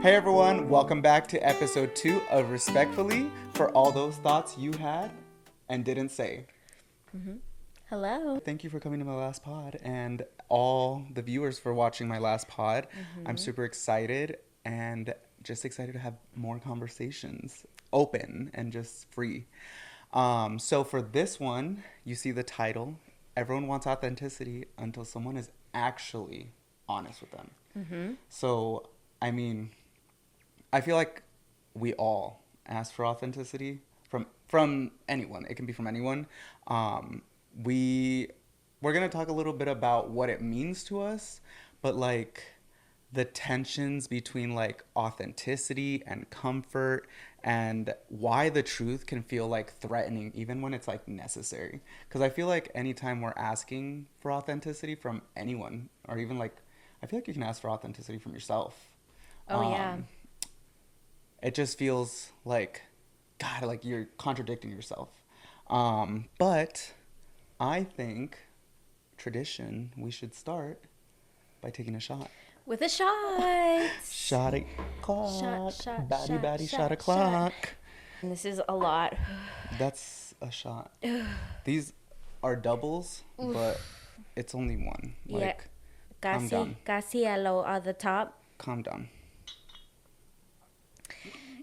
Hey everyone, welcome back to episode 2 of Respectfully for all those thoughts you had and didn't say. Hello. Thank you for coming to my last pod and all the viewers for watching my last pod. I'm super excited and just excited to have more conversations, open and just free. So for this one, you see the title, Everyone Wants Authenticity Until Someone is Actually Honest with them. So, I mean, I feel like we all ask for authenticity from anyone. It can be from anyone. We're gonna talk a little bit about what it means to us, but like the tensions between like authenticity and comfort and why the truth can feel like threatening even when it's like necessary. Because I feel like anytime we're asking for authenticity from anyone, or even like I feel like you can ask for authenticity from yourself. Oh, yeah. It just feels like, God, like you're contradicting yourself. But I think tradition, we should start by taking a shot. With a shot. Shot a clock. Shot, Batty, shot, batty, shot, shot a shot. clock. And this is a lot. That's a shot. These are doubles, but it's only one. Yeah. Like, calm down. Casi hello at the top. Calm down.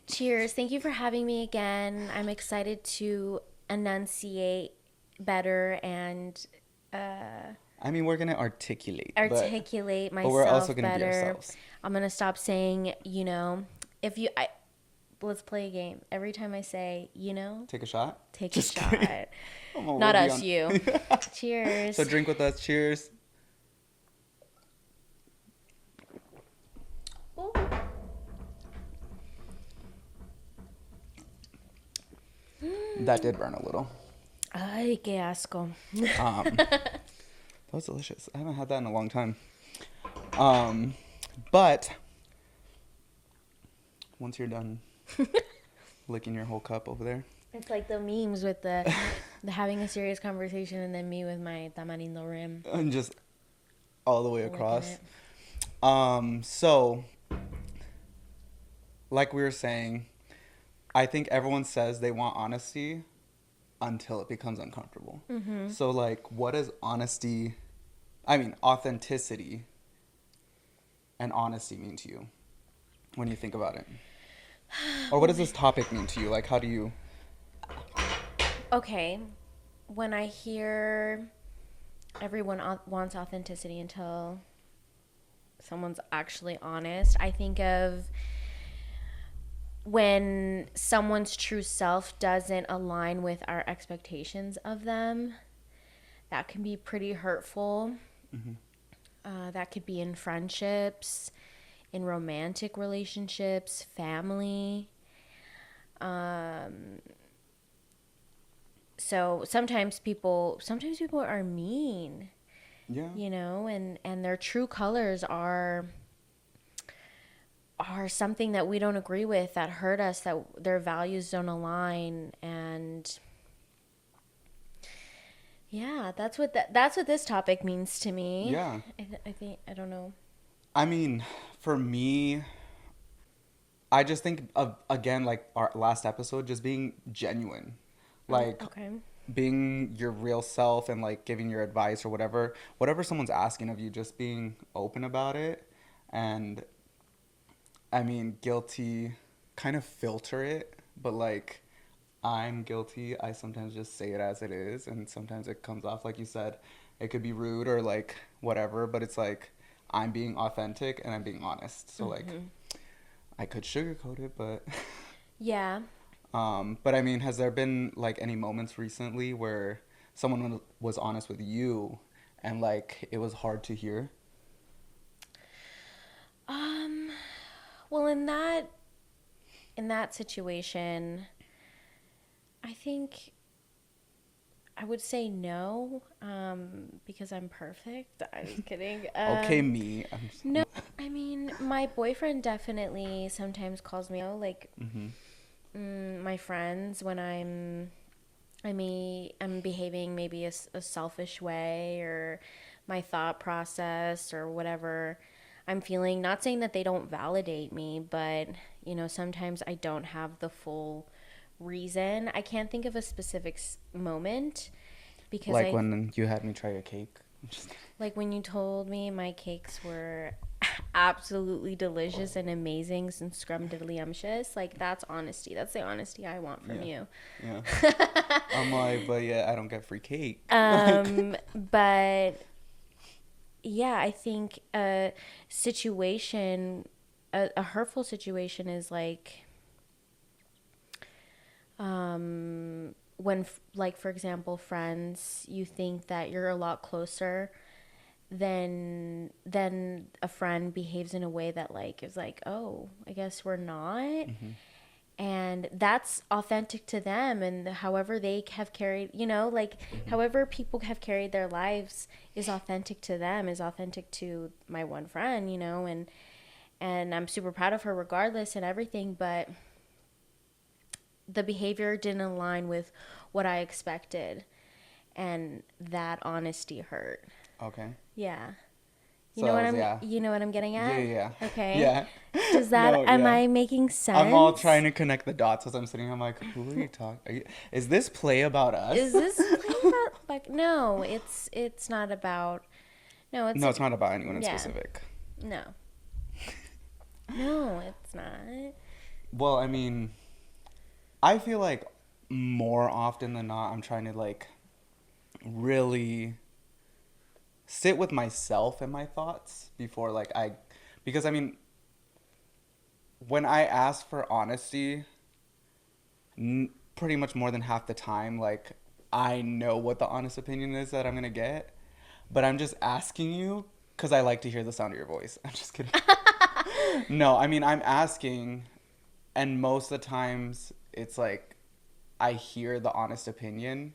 Cheers. Thank you for having me again. I'm excited to enunciate better and I mean, we're going to articulate. articulate myself but we're also going to be better. ourselves. I'm going to stop saying, let's play a game. Every time I say, Take a shot? take Just a shot. kidding. Not We'll be us, on- you. Cheers. So drink with us. Cheers. That did burn a little. Ay, qué asco. That was delicious. I haven't had that in a long time. But once you're done licking your whole cup over there, It's like the memes with the having a serious conversation and then me with my tamarindo rim. and just all the way licking across. it. So like we were saying, I think everyone says they want honesty until it becomes uncomfortable. So like, what does authenticity and honesty mean to you when you think about it? Or what does this topic mean to you? Like, how do you... Okay, when I hear everyone wants authenticity until someone's actually honest, I think of when someone's true self doesn't align with our expectations of them. That can be pretty hurtful. That could be in friendships, in romantic relationships, family. So sometimes people are mean, Yeah. and their true colors are something that we don't agree with, that hurt us, that their values don't align. And yeah, that's what this topic means to me. Yeah. I think, I don't know. I mean, for me, I just think of, again, like our last episode, just being genuine. Like, Okay. being your real self and like giving your advice or whatever someone's asking of you, just being open about it. And I mean, guilty, kind of filter it, but like, I'm guilty. I sometimes just say it as it is, and sometimes it comes off like you said, it could be rude or like whatever, but it's like I'm being authentic and I'm being honest. So like, I could sugarcoat it, but Yeah. but I mean, has there been like any moments recently where someone was honest with you and like it was hard to hear? Well, in that situation, I think I would say no, because I'm perfect. I'm just kidding. Okay, me. No, I mean, my boyfriend definitely sometimes calls me, like, my friends when I'm behaving maybe a selfish way, or my thought process or whatever. I'm feeling. Not saying that they don't validate me, but sometimes I don't have the full reason. I can't think of a specific moment because Like when you had me try your cake. like when you told me my cakes were absolutely delicious and amazing and scrumdiddlyumptious, like that's honesty. That's the honesty I want from you. Yeah. I'm like, but yeah, I don't get free cake. But yeah, I think a situation, a hurtful situation is like, when, like, for example, friends, you think that you're a lot closer, then a friend behaves in a way that like is like, oh, I guess we're not. And that's authentic to them, and however they have carried, like however people have carried their lives is authentic to them, is authentic to my one friend, and I'm super proud of her regardless and everything, but the behavior didn't align with what I expected, and that honesty hurt. Okay. Yeah. You know what I'm You know what I'm getting at? Yeah. Okay. Yeah. Does that No, am yeah. I making sense? I'm all trying to connect the dots as I'm sitting here. I'm like, who are you talking? Is this play about us? Is this play about like no, it's not about no, No, it's not about anyone in yeah. specific. No. No, it's not. Well, I mean, I feel like more often than not, I'm trying to like really sit with myself and my thoughts before like because I mean, when I ask for honesty, pretty much more than half the time, like I know what the honest opinion is that I'm gonna get, but I'm just asking you because I like to hear the sound of your voice. I'm just kidding. No, I mean, I'm asking, and most of the times it's like I hear the honest opinion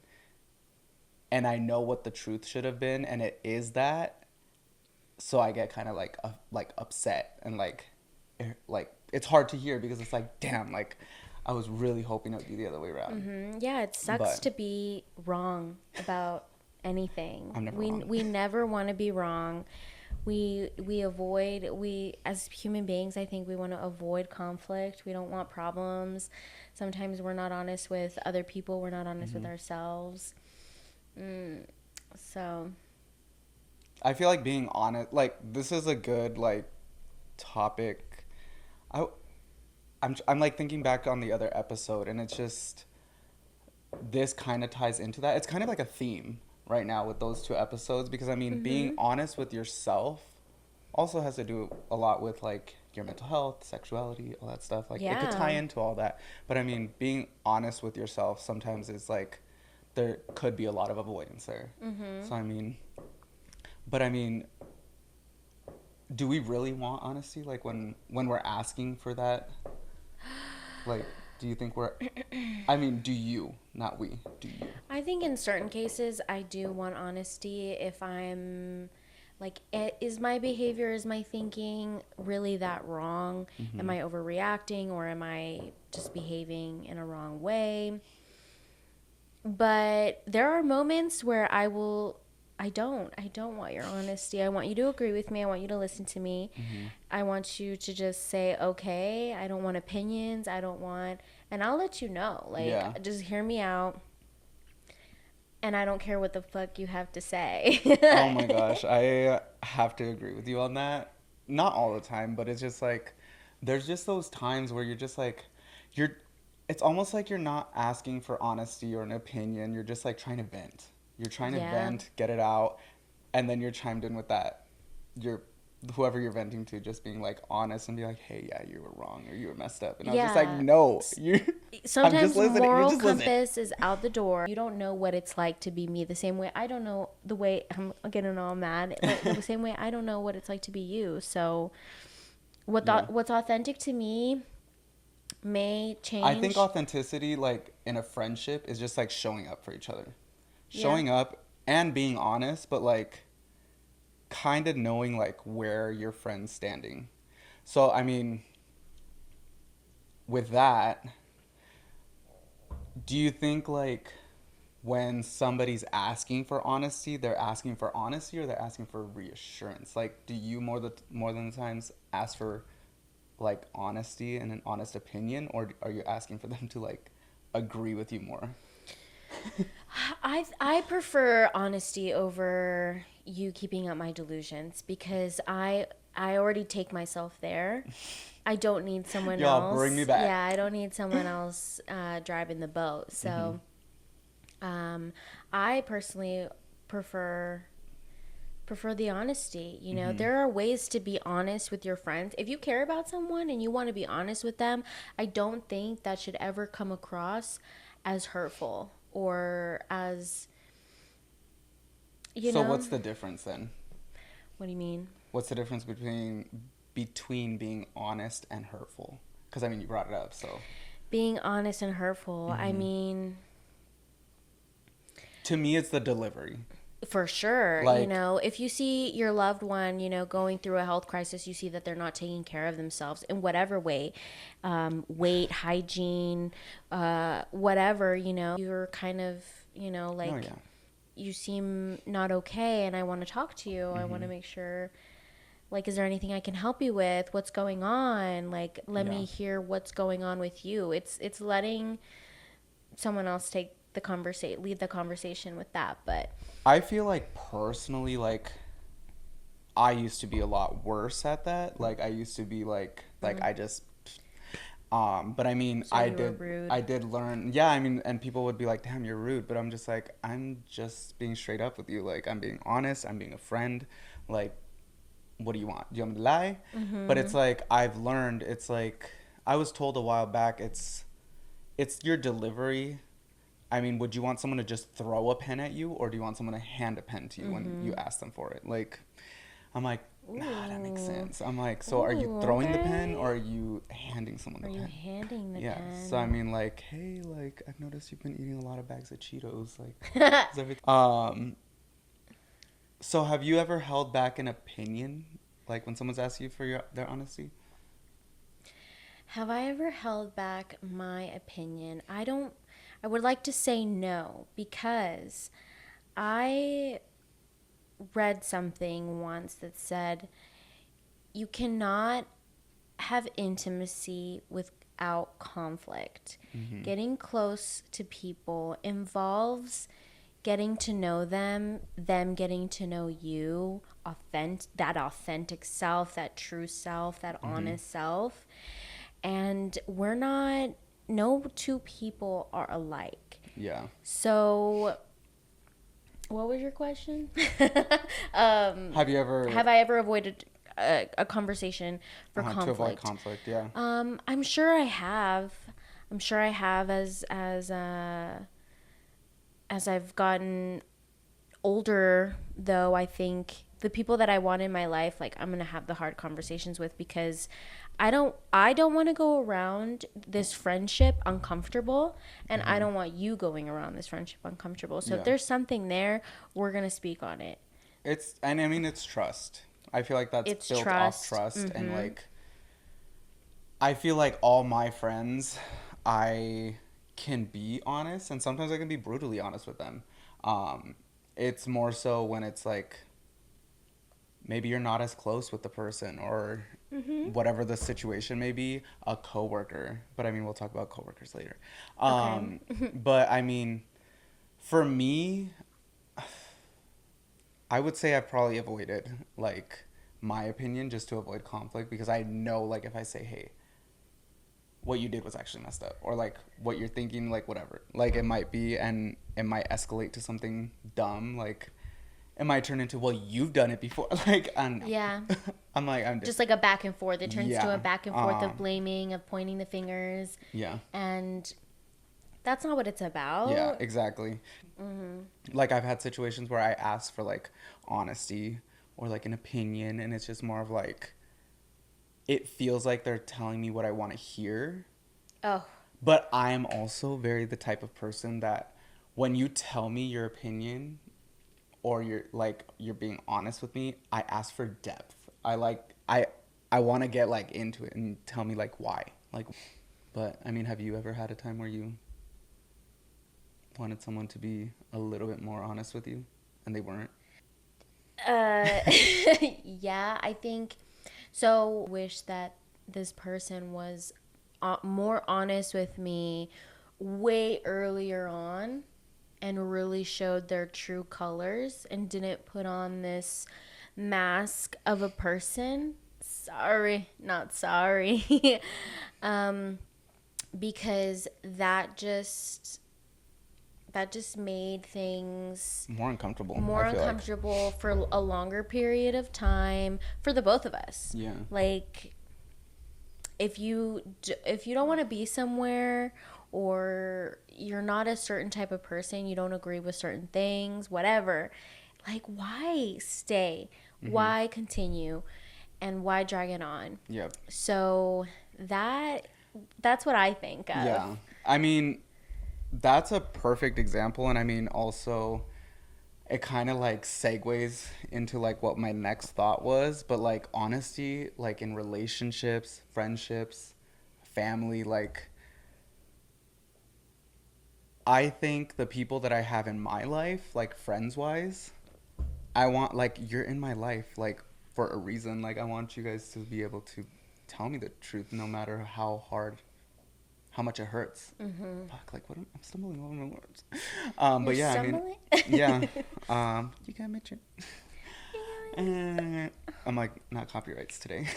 and I know what the truth should have been, and it is that. So I get kind of like upset and like it's hard to hear because it's like, damn, like I was really hoping it would be the other way around. Mm-hmm. Yeah, it sucks to be wrong about anything. I'm never we wrong. we never want to be wrong. We as human beings, I think we want to avoid conflict. We don't want problems. Sometimes we're not honest with other people. We're not honest with ourselves. So I feel like being honest, like this is a good like topic. I'm like thinking back on the other episode, and it's just this kind of ties into that. It's kind of like a theme right now with those two episodes because I mean, being honest with yourself also has to do a lot with like your mental health, sexuality, all that stuff. Like it could tie into all that. But I mean, being honest with yourself sometimes is like there could be a lot of avoidance there. So I mean, but I mean, do we really want honesty? Like when we're asking for that, like, do you think I mean, do you, not we, do you? I think in certain cases I do want honesty if I'm like, is my behavior, is my thinking really that wrong? Am I overreacting, or am I just behaving in a wrong way? But there are moments where I don't want your honesty. I want you to agree with me. I want you to listen to me. I want you to just say, okay. I don't want opinions. And I'll let you know. Like, just hear me out. And I don't care what the fuck you have to say. Oh my gosh. I have to agree with you on that. Not all the time, but it's just like, there's just those times where you're just like, it's almost like you're not asking for honesty or an opinion. You're just like trying to vent. You're trying to vent, get it out, and then you're chimed in with that. Whoever you're venting to just being like honest and be like, hey, yeah, you were wrong or you were messed up. And I was just like, no. Sometimes moral compass is out the door. You don't know what it's like to be me the same way. I don't know the way I'm getting all mad. The same way I don't know what it's like to be you. So what's authentic to me may change. I think authenticity, like in a friendship, is just like showing up for each other. Showing up and being honest, but like kind of knowing like where your friend's standing. So I mean, with that, do you think like when somebody's asking for honesty, they're asking for honesty or they're asking for reassurance? Like, do you more than the times ask for like honesty and an honest opinion, or are you asking for them to like agree with you more? I prefer honesty over you keeping up my delusions because I already take myself there. I don't need someone Y'all bring me else. back. Yeah, I don't need someone else driving the boat. So, I personally prefer the honesty. You know, there are ways to be honest with your friends. If you care about someone and you want to be honest with them, I don't think that should ever come across as hurtful or as, So what's the difference then? What do you mean? What's the difference between being honest and hurtful? Because I mean, you brought it up, so. Being honest and hurtful. I mean, To me, it's the delivery. for sure. Like- You know, if you see your loved one, you know, going through a health crisis, you see that they're not taking care of themselves in whatever way, weight, hygiene, whatever, you know, you're kind of, you know, like, Oh yeah. you seem not okay and I want to talk to you. I want to make sure, like, is there anything I can help you with? What's going on? Like, let me Yeah. hear what's going on with you. It's letting someone else lead the conversation with that. But I feel like personally, like, I used to be a lot worse at that. Like, I used to be like I just, but I mean, So you were rude. I did learn, yeah, I mean, and people would be like, damn, you're rude. But I'm just like, I'm just being straight up with you. Like, I'm being honest. I'm being a friend. Like, what do you want? Do you want me to lie? But it's like, I've learned, it's like, I was told a while back, it's your delivery. I mean, would you want someone to just throw a pen at you, or do you want someone to hand a pen to you when you ask them for it? Like, I'm like, nah, that makes sense. I'm like, so are you Ooh, throwing the okay. pen, or are you handing someone the are you pen? handing the Yeah. pen? So I mean, like, hey, like, I've noticed you've been eating a lot of bags of Cheetos. Like, is everything? So have you ever held back an opinion, like when someone's asked you for their honesty? Have I ever held back my opinion? I would like to say no because I read something once that said you cannot have intimacy without conflict. Getting close to people involves getting to know them getting to know you, that authentic self, that true self, that honest self. And no two people are alike. Yeah. So, what was your question? Have you ever Have I ever avoided a conversation for conflict? to avoid conflict? Yeah. I'm sure I have. I'm sure I have as I've gotten older, though. I think the people that I want in my life, like, I'm gonna have the hard conversations with because I don't want to go around this friendship uncomfortable, and I don't want you going around this friendship uncomfortable. So Yeah. if there's something there, we're gonna speak on it. And I mean, it's trust. I feel like that's It's built trust. off trust, and like, I feel like all my friends, I can be honest, and sometimes I can be brutally honest with them. It's more so when it's like, maybe you're not as close with the person, or whatever the situation may be, a coworker. But I mean, we'll talk about coworkers later. But I mean, for me, I would say I've probably avoided, like, my opinion just to avoid conflict, because I know, like, if I say, hey, what you did was actually messed up, or like what you're thinking, like, whatever, like, it might be, and it might escalate to something dumb, like, it might turn into, well, you've done it before. Like, I don't know. Yeah. I'm Just like a back and forth. It turns to Yeah. a back and forth of blaming, of pointing the fingers. yeah. And that's not what it's about. Yeah, exactly. Like, I've had situations where I ask for, like, honesty or, like, an opinion, and it's just more of, like, it feels like they're telling me what I want to hear. Oh, But I'm also very the type of person that when you tell me your opinion, or you're being honest with me, I ask for depth. I want to get, like, into it and tell me, like, why. Like, but I mean, have you ever had a time where you, wanted someone to be a little bit more honest with you and they weren't? Yeah, I think so. Wish that this person was more honest with me way earlier on and really showed their true colors and didn't put on this mask of a person. Sorry, not sorry. Because that just made things More uncomfortable. more I feel like. uncomfortable for a longer period of time for the both of us. Yeah. Like if you don't want to be somewhere, or you're not a certain type of person, you don't agree with certain things, whatever, like why stay? Why continue? And why drag it on? Yep. So that's what I think of. Yeah. I mean, that's a perfect example. And I mean, also, it kind of like segues into like what my next thought was. But like, honesty, like in relationships, friendships, family, like, I think the people that I have in my life, like friends wise, I want, like, you're in my life, like, for a reason. Like, I want you guys to be able to tell me the truth no matter how hard, how much it hurts. Fuck, like, what I'm stumbling over my words. But You're yeah, stumbling? I mean, yeah. You got me. I'm like, not copyrights today.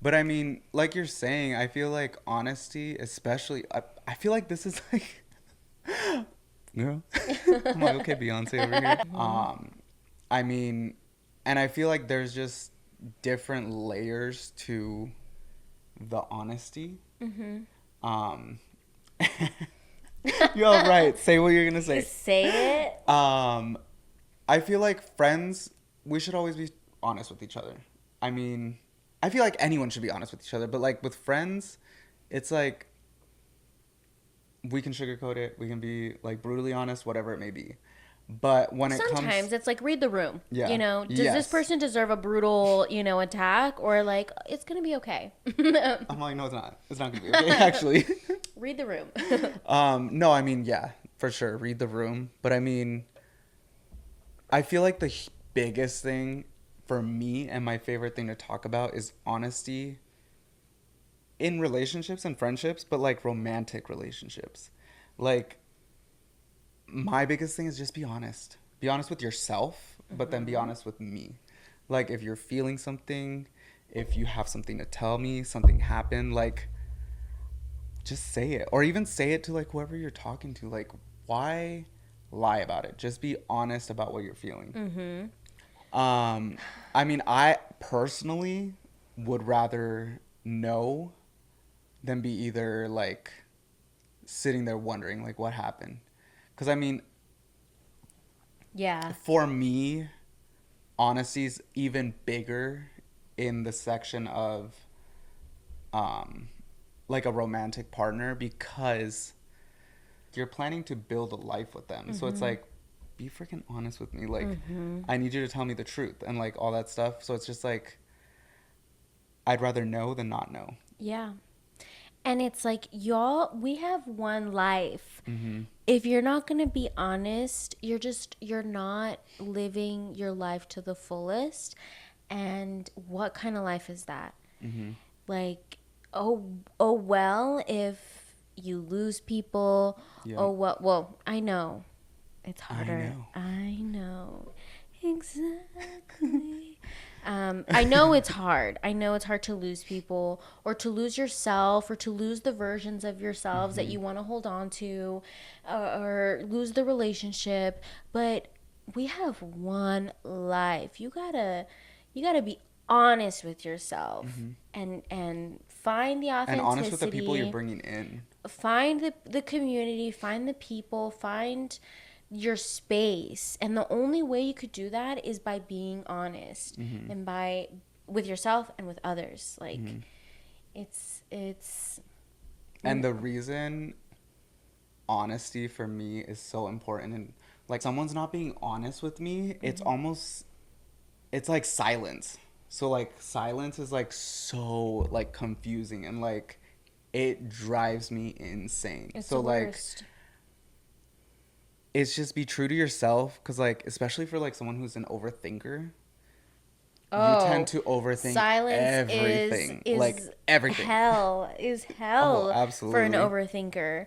But I mean, like you're saying, I feel like honesty, especially, I feel like this is like, girl, I'm like, okay, Beyonce over here. I mean, and I feel like there's just different layers to the honesty. You're right. Say what you're gonna say. Say it. I feel like friends, we should always be honest with each other. I mean, I feel like anyone should be honest with each other, but like with friends, it's like we can sugarcoat it. We can be like brutally honest, whatever it may be. But when it Sometimes comes, it's like, read the room. Yeah. You know, does Yes. this person deserve a brutal, attack, or like it's gonna be okay? I'm like, no, it's not. It's not gonna be okay. Actually, Read the room. no, I mean, yeah, for sure, read the room. But I mean, I feel like the biggest thing for me and my favorite thing to talk about is honesty in relationships and friendships, but like romantic relationships. Like, my biggest thing is just be honest. Be honest with yourself, but then be honest with me. Like, if you're feeling something, if you have something to tell me, something happened, like, just say it. Or even say it to like whoever you're talking to. Like, why lie about it? Just be honest about what you're feeling. I mean, I personally would rather know than be either like sitting there wondering like what happened. Because I mean, Yeah. for me, honesty's even bigger in the section of like a romantic partner, because you're planning to build a life with them. So it's like, be freaking honest with me. Like, I need you to tell me the truth and like all that stuff. So it's just like, I'd rather know than not know. Yeah. And it's like, y'all, we have one life. If you're not going to be honest, you're not living your life to the fullest. And what kind of life is that? Like, oh, well, if you lose people, Yeah. well, I know. It's harder. know. I know. Exactly. I know it's hard. I know it's hard to lose people, or to lose yourself, or to lose the versions of yourselves that you want to hold on to, or lose the relationship. But we have one life. You gotta be honest with yourself, and find the authenticity. And honest with the people you're bringing in. Find the community, find the people, find your space. And the only way you could do that is by being honest, and with yourself and with others. Like, it's And the reason honesty for me is so important, and like someone's not being honest with me, it's like silence. So like silence is like so like confusing, and like it drives me insane. It's so the like worst. it's just be true to yourself, because like especially for like someone who's an overthinker, you tend Oh, to overthink silence everything, like is everything. hell, is Oh, hell for an absolutely. overthinker.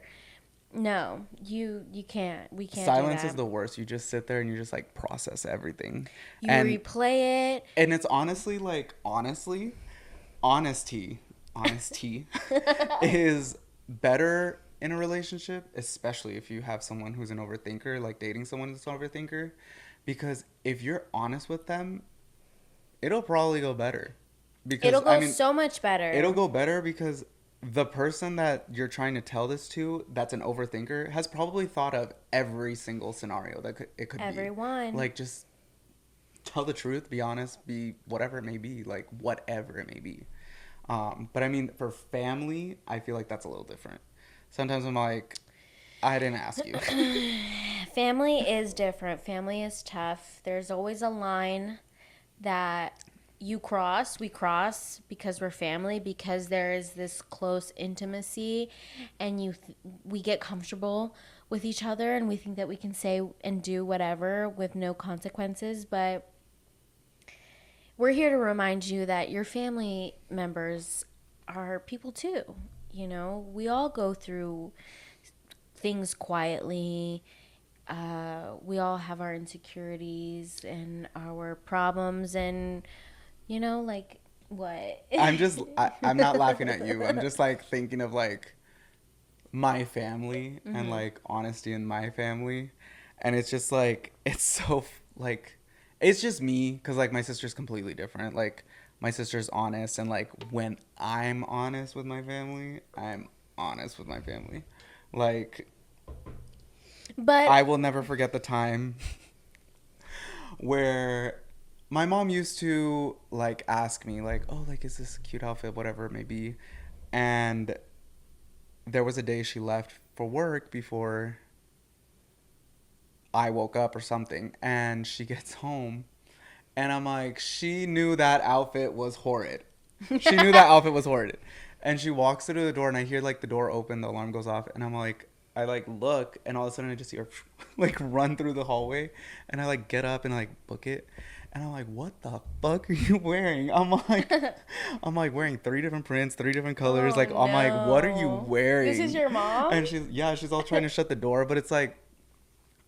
No, you can't. We can't do Silence is that. the worst. You just sit there and you just like process everything. You And replay it. it's honestly like honesty, honesty is better in a relationship, especially if you have someone who's an overthinker, like dating someone who's an overthinker, because if you're honest with them, it'll probably go better. It'll Because I go mean, so much it'll better. go better because the person that you're trying to tell this to, that's an overthinker, has probably thought of every single scenario that it could be. Everyone. Like, just tell the truth, be honest, be whatever it may be, like whatever it may be. But I mean, for family, I feel like that's a little different. Sometimes I'm like, I didn't ask you. Family is different. Family is tough. There's always a line that we cross because we're family, because there is this close intimacy, and we get comfortable with each other, and we think that we can say and do whatever with no consequences. But we're here to remind you that your family members are people too. You know, we all go through things quietly. We all have our insecurities and our problems, and like what? I'm not laughing at you. I'm just like thinking of like my family and like honesty in my family. And it's just like, it's so like, it's just me, because like my sister's completely different. Like, my sister's honest, and like when I'm honest with my family, I'm honest with my family. Like, But I will never forget the time where my mom used to like ask me like, oh, like, is this a cute outfit, whatever it may be. And there was a day she left for work before I woke up or something, and she gets home, and I'm like, she knew that outfit was horrid. She knew that outfit was horrid. And she walks through the door, and I hear like the door open, the alarm goes off, and I'm like, I like look, and all of a sudden I just see her like run through the hallway, and I like get up and like book it. And I'm like, what the fuck are you wearing? I'm like wearing three different prints, three different colors. oh Like, I'm like, what are you no, this is wearing? your mom. And she's all trying to shut the door, but it's like,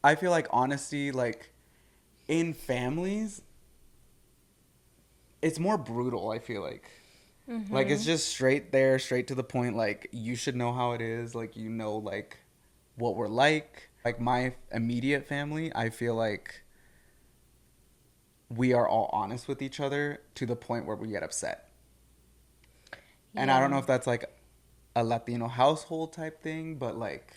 I feel like honesty, like in families, it's more brutal. I feel like it's just straight there, straight to the point. Like, you should know how it is. Like, you know, like what we're like. Like, my immediate family, I feel like we are all honest with each other to the point where we get upset. And I don't Yeah. know if that's like a Latino household type thing, but like,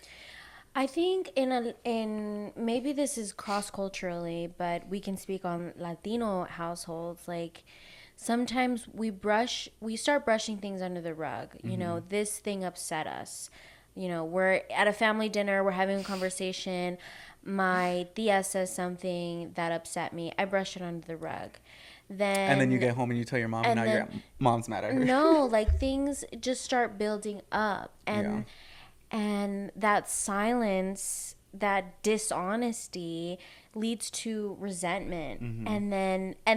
I think in maybe this is cross culturally, but we can speak on Latino households. Like sometimes we start brushing things under the rug. You know, this thing upset us. You know, we're at a family dinner, we're having a conversation. My tia says something that upset me. I brush it under the rug. and then you Then get home and you tell your mom, and and now then your mom's mad at her. no, like things just start building up, Yeah. and that silence, that dishonesty leads to resentment. And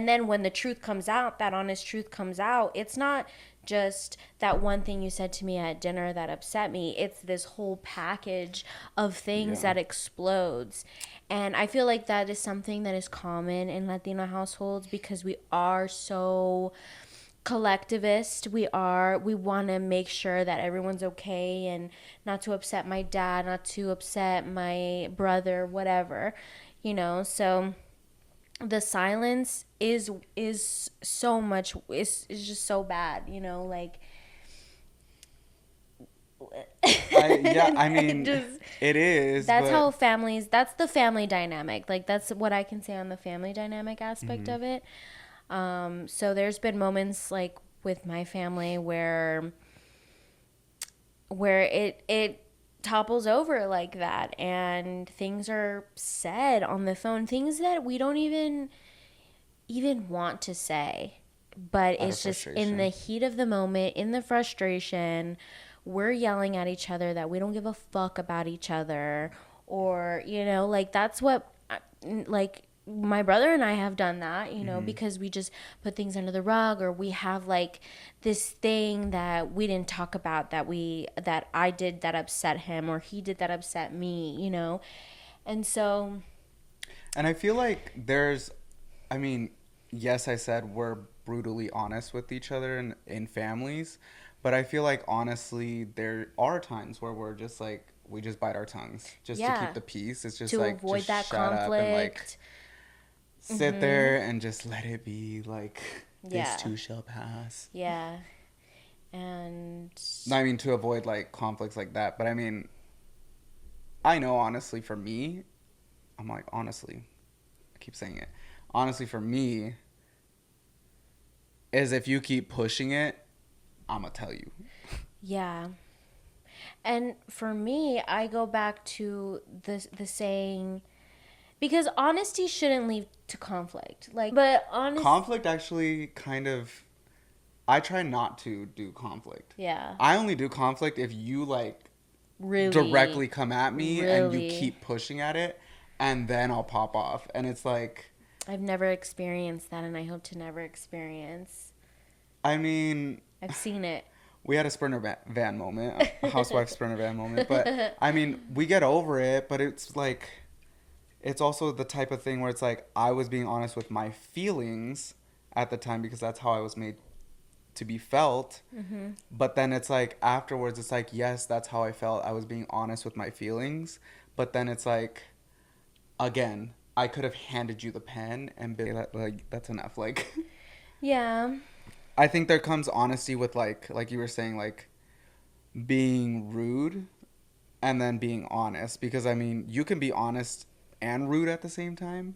then when the truth comes out, that honest truth comes out, it's not just that one thing you said to me at dinner that upset me. It's this whole package of things Yeah. that explodes. And I feel like that is something that is common in Latino households because we are so collectivist. We want to make sure that everyone's okay and not to upset my dad, not to upset my brother, whatever, so the silence is so much, is just so bad, like Yeah, I mean, just it is, that's but how families, that's the family dynamic, like that's what I can say on the family dynamic aspect of it. So there's been moments like with my family where it topples over like that, and things are said on the phone, things that we don't even want to say, but out of it's just in the frustration. heat of the moment, in the frustration, we're yelling at each other that we don't give a fuck about each other, or, you know, like that's what, like, my brother and I have done that, you know, because we just put things under the rug, or we have like this thing that we didn't talk about that I did that upset him, or he did that upset me, you know. And so, And I feel like there's, I mean, yes, I said we're brutally honest with each other in families, but I feel like honestly, there are times where we're just like, we just bite our tongues just to yeah, keep the peace. It's just to like, avoid just that shut up and like conflict. sit there and just let it be. Like, this Yeah. too shall pass. Yeah. And No, I mean, to avoid like conflicts like that. But I mean, I know honestly for me, I'm like, honestly, I keep saying it. Honestly, for me, is if you keep pushing it, I'm going to tell you. yeah. And for me, I go back to the saying, because honesty shouldn't lead to conflict. Like, but honest, Conflict actually kind of, I try not to do conflict. yeah, I only do conflict if you like really directly come at me and you really. keep pushing at it, and then I'll pop off. And it's like, I've never experienced that, and I hope to never experience. I mean, I've seen it. we had a Sprinter van moment, a housewife Sprinter van moment. But I mean, we get over it, but it's like, it's also the type of thing where it's like, I was being honest with my feelings at the time because that's how I was made to be felt. But then it's like, afterwards, it's like, yes, that's how I felt. I was being honest with my feelings. But then it's like, again, I could have handed you the pen and been like, that's enough. Like, Yeah. I think there comes honesty with like you were saying, like being rude and then being honest. Because I mean, you can be honest and rude at the same time.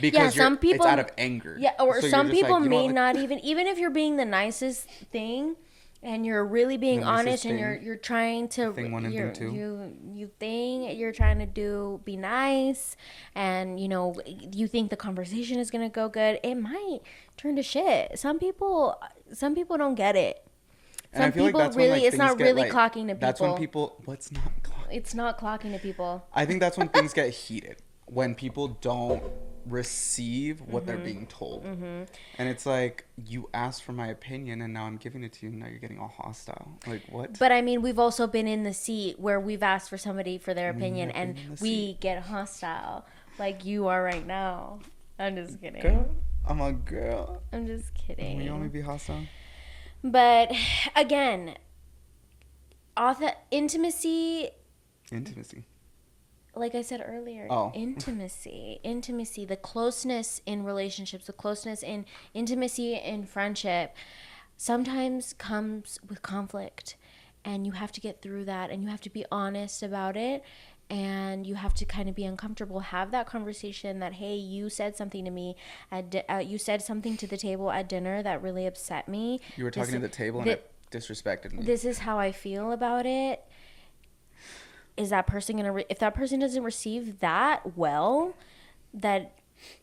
Because Yeah, some people, it's out of anger. Yeah, or So you're some just people like, you know may what, not even if you're being the nicest thing, and you're really being The nicest honest, and thing. you're trying to Thing one and you're, thing two. you think you're trying to do be nice, and you know you think the conversation is gonna go good, it might turn to shit. Some people don't get it. And I Some feel like people that's when, really, like, it's not things get, really like, clocking to people. that's when people, what's not clocking? It's not clocking to people. I think that's when things get heated. When people don't receive what they're being told. And it's like, you asked for my opinion and now I'm giving it to you and now you're getting all hostile. Like, what? But I mean, we've also been in the seat where we've asked for somebody for their opinion have been and in the we seat. get hostile, like you are right now. I'm just kidding. Girl, I'm a girl. I'm just Will you only kidding. be hostile? But again, intimacy, Intimacy. like I said earlier, Oh. intimacy, the closeness in relationships, the closeness in intimacy in friendship sometimes comes with conflict, and you have to get through that, and you have to be honest about it, and you have to kind of be uncomfortable, have that conversation that, hey, you said something to me you said something to the table at dinner that really upset me. You were talking to the table and it disrespected me. This is how I feel about it. Is that person gonna if that person doesn't receive that well, that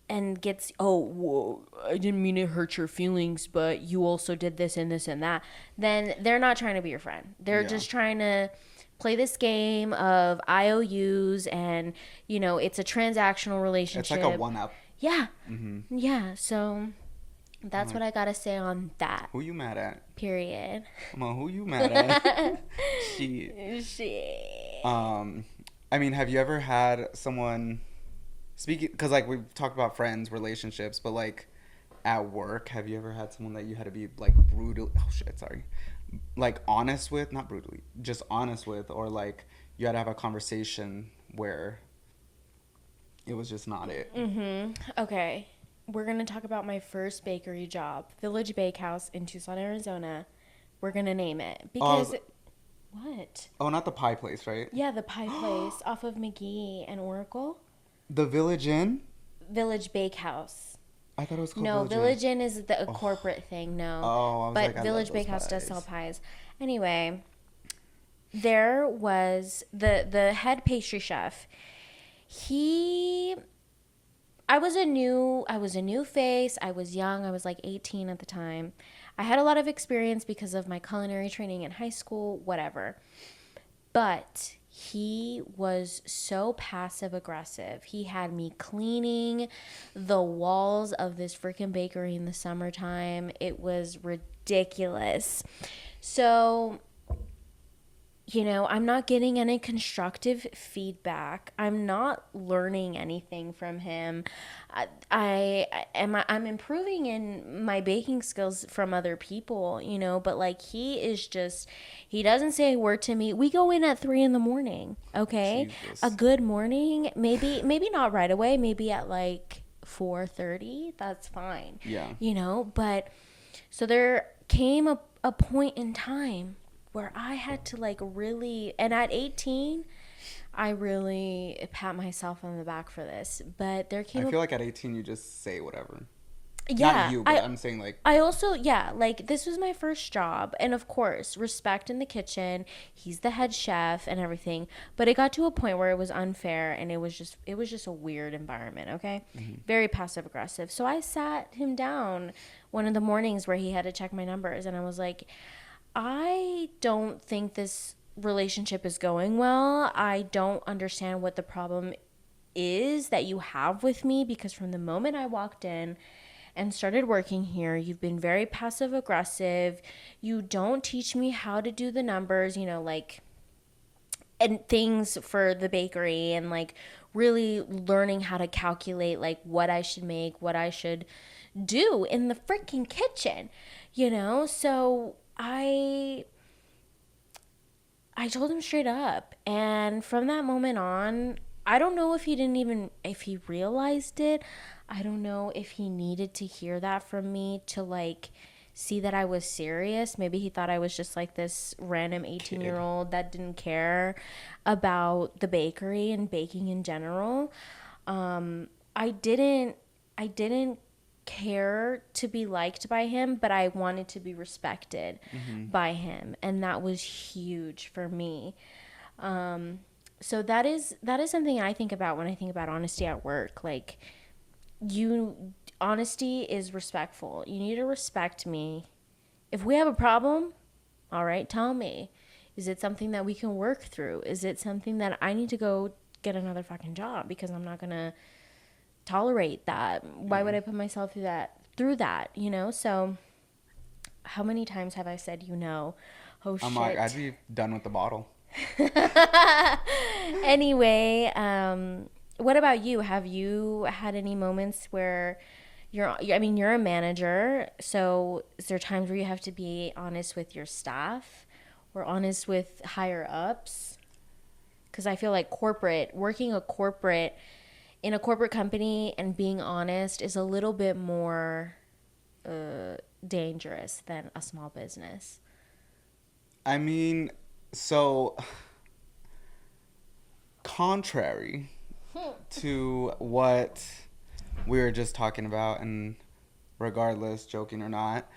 and gets, oh, whoa, I didn't mean to hurt your feelings, but you also did this and this and that, then they're not trying to be your friend. They're Yeah. just trying to play this game of IOUs, and you know it's a transactional relationship. It's like a one-up. Yeah. Yeah. So that's what I gotta say on that. Who you mad at? Period. Come on, who you mad at? Shit. Shit. I mean, have you ever had someone speaking? Because like we've talked about friends, relationships, but like at work, have you ever had someone that you had to be like brutal? Oh shit, sorry. Like honest with, not brutally, just honest with, or like you had to have a conversation where it was just not it. Okay. We're going to talk about my first bakery job, Village Bakehouse in Tucson, Arizona. We're going to name it because what? Oh, not the pie place, right? Yeah, the pie place off of McGee and Oracle. The Village Inn? Village Bakehouse. I thought it was called No, Village Inn. Village Inn is a corporate thing. No. Oh, I was but like, I love Village those Bakehouse does pies. sell pies. Anyway, there was the head pastry chef. I was a new face. I was young. I was like 18 at the time. I had a lot of experience because of my culinary training in high school, whatever. But he was so passive aggressive. He had me cleaning the walls of this freaking bakery in the summertime. It was ridiculous. So, I'm not getting any constructive feedback. I'm not learning anything from him. I'm improving in my baking skills from other people, but like he doesn't say a word to me. We go in at 3 a.m. Okay. Jesus. A good morning, maybe not right away, maybe at like 4:30. That's fine. Yeah. But so there came a point in time where I had to like really, and at 18, I really pat myself on the back for this. But there came I feel like at 18 you just say whatever. yeah, Not you, but I'm saying like I also, like this was my first job, and of course, respect in the kitchen. He's the head chef and everything, but it got to a point where it was unfair, and it was just a weird environment. Okay, very passive aggressive. So I sat him down one of the mornings where he had to check my numbers, and I was like, I don't think this relationship is going well. I don't understand what the problem is that you have with me, because from the moment I walked in and started working here, you've been very passive aggressive. You don't teach me how to do the numbers, like, and things for the bakery, and like really learning how to calculate like what I should make, what I should do in the freaking kitchen, So I told him straight up, and from that moment on, I don't know if he realized it. I don't know if he needed to hear that from me to like see that I was serious. Maybe he thought I was just like this random 18-year-old that didn't care about the bakery and baking in general. I didn't care to be liked by him, but I wanted to be respected by him, and that was huge for me. So that is something I think about when I think about honesty at work. Like, honesty is respectful. You need to respect me. If we have a problem, all right, tell me. Is it something that we can work through? Is it something that I need to go get another fucking job, because I'm not gonna tolerate that? Why would I put myself through that, So how many times have I said, oh shit. I'm like, I'd be done with the bottle. Anyway, what about you? Have you had any moments where you're a manager, so is there times where you have to be honest with your staff or honest with higher ups? Because I feel like in a corporate company and being honest is a little bit more dangerous than a small business. I mean, so contrary to what we were just talking about, and regardless, joking or not,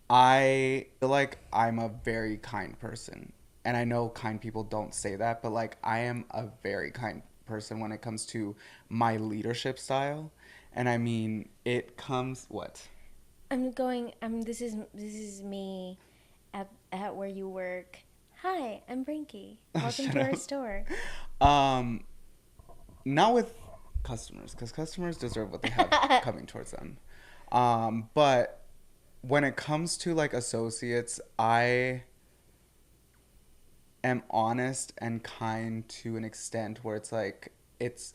I feel like I'm a very kind person. And I know kind people don't say that, but like I am a very kind person when it comes to my leadership style. And I mean, it comes what? This is me at where you work. Hi, I'm Brinky. Welcome to our store. Not with customers, because customers deserve what they have coming towards them. But when it comes to like associates, I am honest and kind to an extent where it's like it's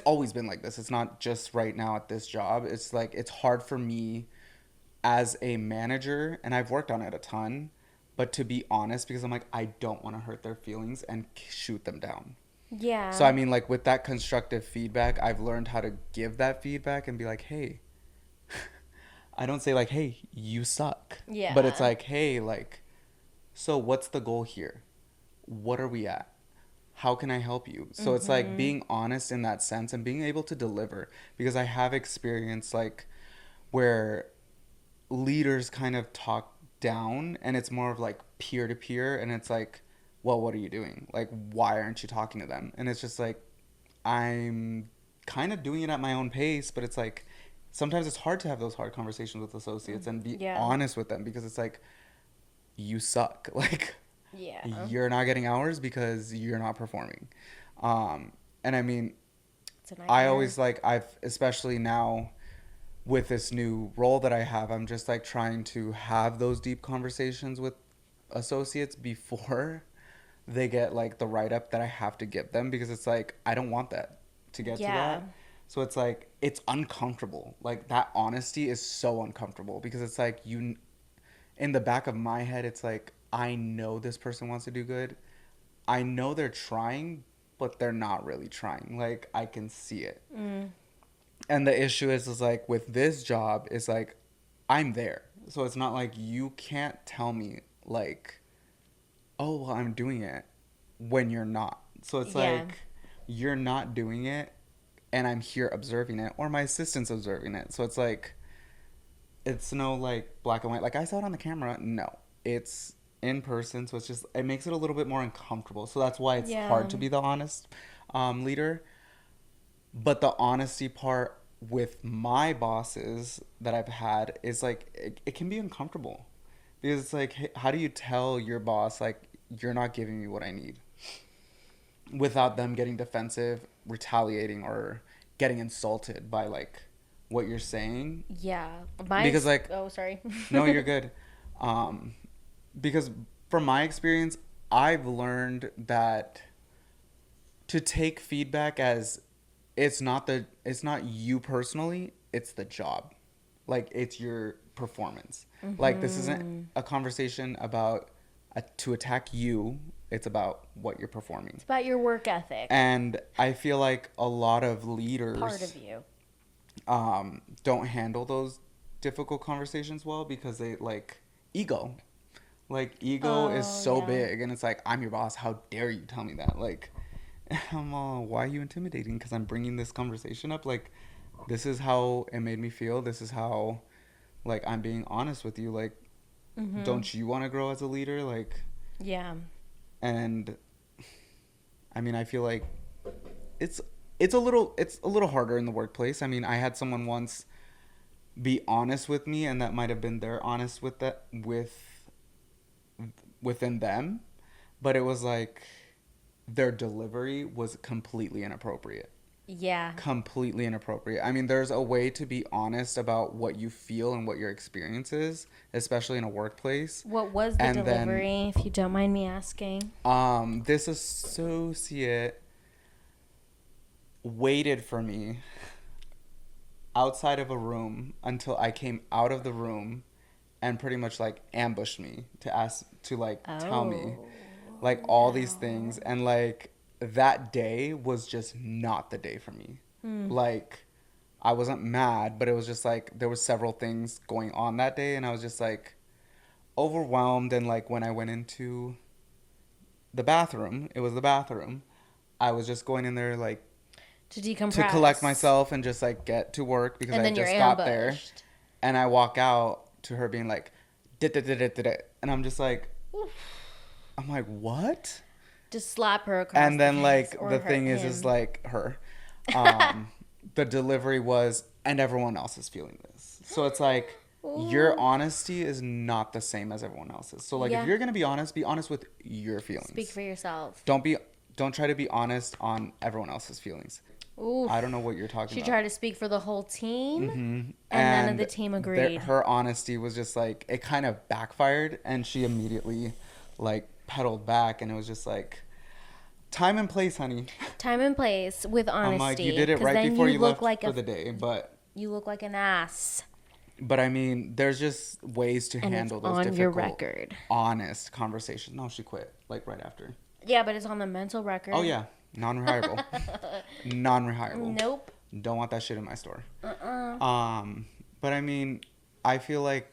always been like this. It's not just right now at this job. It's like it's hard for me as a manager, and I've worked on it a ton, but to be honest, because I'm like, I don't want to hurt their feelings and shoot them down. Yeah. So I mean, like with that constructive feedback, I've learned how to give that feedback and be like, hey, I don't say like, hey, you suck. Yeah. But it's like, hey, like, so what's the goal here? What are we at? How can I help you? So it's like being honest in that sense and being able to deliver, because I have experience like where leaders kind of talk down and it's more of like peer to peer, and it's like, well, what are you doing? Like, why aren't you talking to them? And it's just like, I'm kind of doing it at my own pace, but it's like sometimes it's hard to have those hard conversations with associates and be honest with them, because it's like, you suck. Like, Yeah. you're not getting hours because you're not performing. And I mean, It's a I nightmare. always like, especially now with this new role that I have, I'm just like trying to have those deep conversations with associates before they get like the write up that I have to give them, because it's like I don't want that to get to Yeah. that. So it's like it's uncomfortable. Like that honesty is so uncomfortable because it's like in the back of my head it's like I know this person wants to do good. I know they're trying, but they're not really trying. Like I can see it. And the issue is like with this job is like I'm there. So it's not like you can't tell me like, oh well I'm doing it when you're not. So it's Yeah. like you're not doing it and I'm here observing it, or my assistant's observing it. So it's like it's no like black and white. Like I saw it on the camera. No. It's in person, so it's just it makes it a little bit more uncomfortable. So that's why it's Yeah. hard to be the honest leader. But the honesty part with my bosses that I've had is like it can be uncomfortable because it's like, hey, how do you tell your boss like you're not giving me what I need without them getting defensive, retaliating, or getting insulted by like what you're saying? Yeah. Because like oh, sorry. no, you're good. Um, because from my experience, I've learned that to take feedback as it's not you personally, it's the job. Like it's your performance. Like this isn't a conversation about to attack you. It's about what you're performing. It's about your work ethic. And I feel like a lot of leaders Part of you. don't handle those difficult conversations well because they like ego. Like ego is so yeah. big, and it's like I'm your boss. How dare you tell me that? Like, I'm all, why are you intimidating? Because I'm bringing this conversation up. Like, this is how it made me feel. This is how, like, I'm being honest with you. Like, don't you want to grow as a leader? Like, Yeah. and I mean, I feel like it's a little harder in the workplace. I mean, I had someone once be honest with me, and that might have been their honest with that within them, but it was like their delivery was completely inappropriate. Yeah. Completely inappropriate. I mean, there's a way to be honest about what you feel and what your experience is, especially in a workplace. What was the And then, delivery, if you don't mind me asking? This associate waited for me outside of a room until I came out of the room and pretty much like ambushed me to ask to like tell me like all these things, and like that day was just not the day for me. Like I wasn't mad, but it was just like there were several things going on that day, and I was just like overwhelmed. And like when I went into the bathroom, it was the bathroom, I was just going in there like To decompress. to collect myself and just like get to work because And I then just you're got there. ambushed. And I walk out to her being like, and I'm just like, I'm like, what? Just slap her across And then the like face, or the her- thing is him. like her, the delivery was, and everyone else is feeling this. So it's like your honesty is not the same as everyone else's. So like Yeah. if you're gonna be honest with your feelings. Speak for yourself. Don't try to be honest on everyone else's feelings. Ooh. I don't know what you're talking She about. tried to speak for the whole team, and none of And the team agreed. her honesty was just like, it kind of backfired, and she immediately like pedaled back, and it was just like, time and place, honey. Time and place with honesty. I'm like, you did it 'cause right then before you look left like for the day, you look like an ass. but I mean, there's just ways to And handle it's those on difficult, your record. honest conversations. No, she quit like right after. Yeah, but it's on the mental record. Oh yeah, non-rehirable, non-rehirable. Nope. Don't want that shit in my store. But I mean, I feel like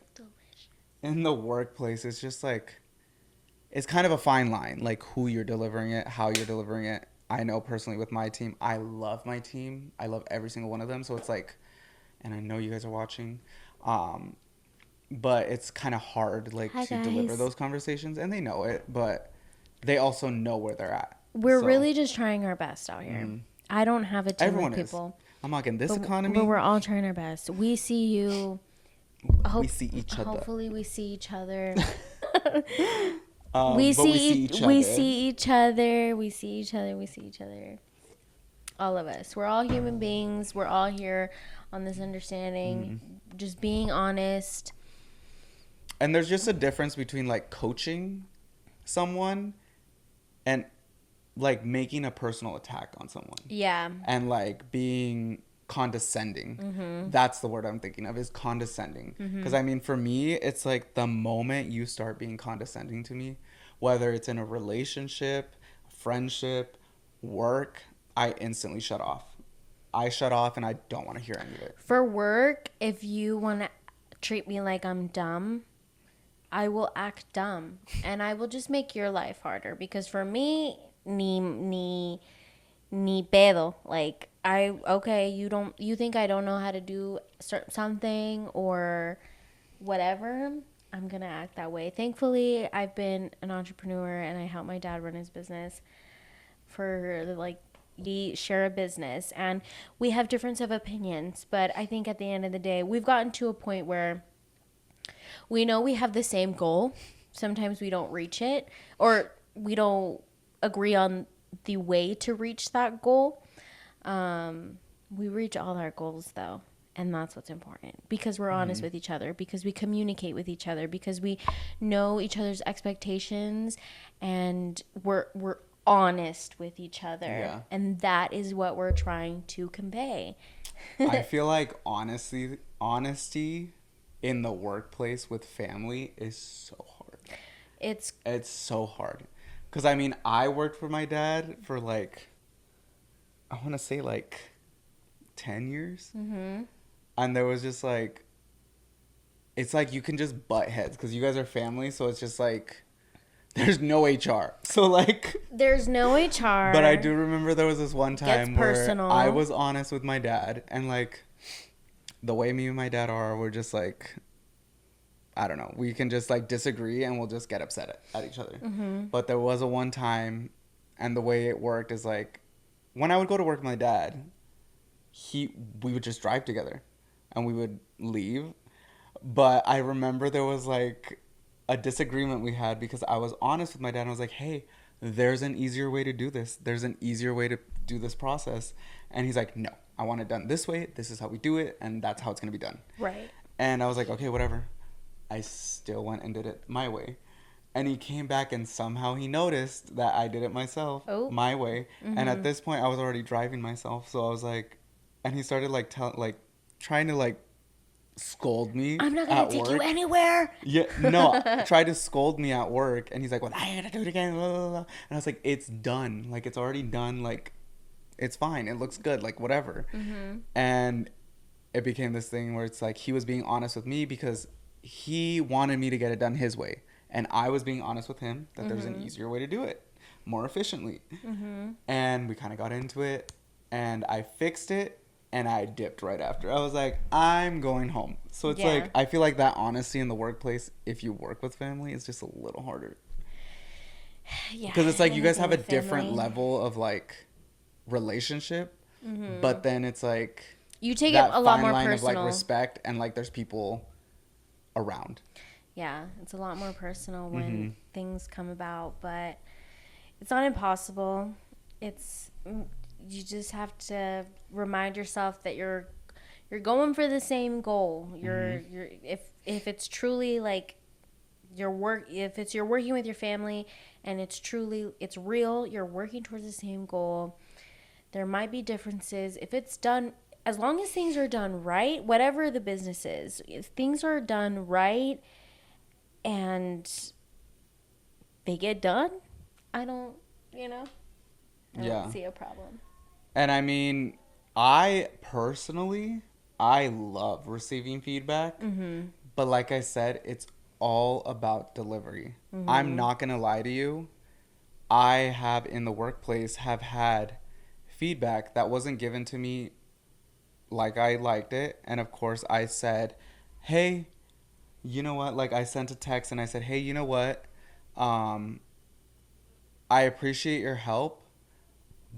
in the workplace, it's just like, it's kind of a fine line, like who you're delivering it, how you're delivering it. I know personally with my team, I love my team. I love every single one of them. So it's like, and I know you guys are watching, but it's kind of hard like Hi, to deliver guys. those conversations, and they know it, but they also know where they're at. We're So, really just trying our best out here. I don't have a team everyone of is. people. I'm like, in this But, economy, but we're all trying our best. We see you. we see each other. Hopefully we see each other. But we see each we other. see each other. We see each other. We see each other. All of us. We're all human beings. We're all here on this understanding. Just being honest. And there's just a difference between like coaching someone and like making a personal attack on someone. Yeah. And like being condescending. That's the word I'm thinking of, is condescending. Because I mean, for me, it's like the moment you start being condescending to me, whether it's in a relationship, friendship, work, I instantly shut off. I shut off and I don't want to hear any of it. For work, if you want to treat me like I'm dumb, I will act dumb. And I will just make your life harder. Because for me, ni pedo. Like, you think I don't know how to do something or whatever, I'm going to act that way. Thankfully, I've been an entrepreneur and I help my dad run his business for like, we share a business and we have difference of opinions, but I think at the end of the day, we've gotten to a point where we know we have the same goal. Sometimes we don't reach it, or we don't agree on the way to reach that goal. We reach all our goals though, and that's what's important, because we're honest with each other, because we communicate with each other, because we know each other's expectations, and we're honest with each other. Yeah. And that is what we're trying to convey. I feel like honesty in the workplace with family is so hard. It's so hard. Because I mean, I worked for my dad for like, I want to say like 10 years. And there was just like, it's like you can just butt heads because you guys are family. So it's just like, there's no HR. So like, there's no HR. but I do remember there was this one time where personal. I was honest with my dad, and like the way me and my dad are, we're just like, I don't know, we can just like disagree and we'll just get upset at each other. But there was a one time, and the way it worked is like, when I would go to work with my dad, we would just drive together and we would leave. But I remember there was like a disagreement we had because I was honest with my dad and I was like, hey, there's an easier way to do this. There's an easier way to do this process. And he's like, no, I want it done this way. This is how we do it. And that's how it's going to be done. Right. And I was like, okay, whatever. I still went and did it my way. And he came back and somehow he noticed that I did it myself, my way. And at this point I was already driving myself. So I was like, and he started like trying to like scold me. I'm not gonna take you anywhere. Yeah, no, tried to scold me at work, and he's like, "Well, I gotta do it again." Blah, blah, blah. And I was like, "It's done. Like, it's already done. Like, it's fine. It looks good. Like, whatever." And it became this thing where it's like he was being honest with me because he wanted me to get it done his way, and I was being honest with him that there's an easier way to do it, more efficiently. And we kind of got into it, and I fixed it. And I dipped right after. I was like, I'm going home. So it's like, I feel like that honesty in the workplace, if you work with family, is just a little harder. Yeah. Because it's like you guys have a different level of like relationship. But then it's like, you take it a lot more personal. Of like respect, and like there's people around. Yeah, it's a lot more personal when things come about. But it's not impossible. You just have to remind yourself that you're going for the same goal. You're if it's truly like your work, if you're working with your family and it's real, you're working towards the same goal. There might be differences. If it's done, as long as things are done right, whatever the business is, if things are done right and they get done, I don't see a problem. And I mean, I love receiving feedback. But like I said, it's all about delivery. I'm not going to lie to you. I have in the workplace have had feedback that wasn't given to me like I liked it. And of course I said, hey, you know what? Like I sent a text and I said, hey, you know what? I appreciate your help.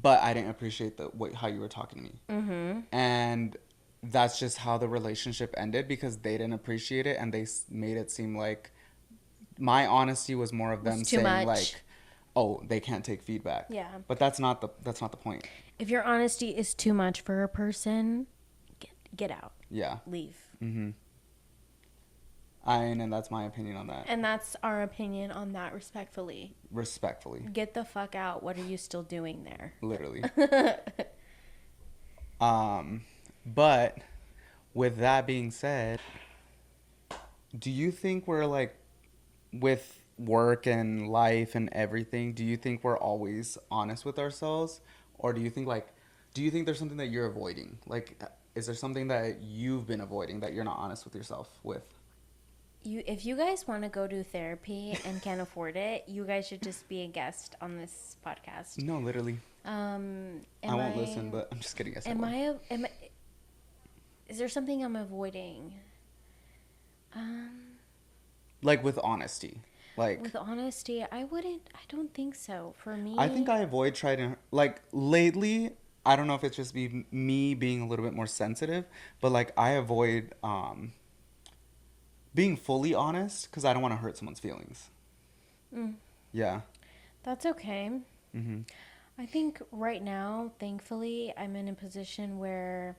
But I didn't appreciate how you were talking to me. And that's just how the relationship ended because they didn't appreciate it and they made it seem like my honesty was more of them It's too saying much. like, oh, they can't take feedback. Yeah. But that's not the point. If your honesty is too much for a person, get out. Yeah. Leave. And that's my opinion on that. And that's our opinion on that, respectfully. Respectfully. Get the fuck out. What are you still doing there? Literally. But with that being said, do you think we're like, with work and life and everything, do you think we're always honest with ourselves? Or do you think there's something that you're avoiding? Like, is there something that you've been avoiding that you're not honest with yourself with? If you guys want to go do therapy and can't afford it, you guys should just be a guest on this podcast. No, literally. I won't listen, but I'm just kidding. Yes, Is there something I'm avoiding? Like with honesty. Like with honesty, I don't think so. For me, I think I avoid trying to, like, lately, I don't know if it's just me being a little bit more sensitive, but like I avoid being fully honest because I don't want to hurt someone's feelings. Yeah. That's okay. I think right now, thankfully, I'm in a position where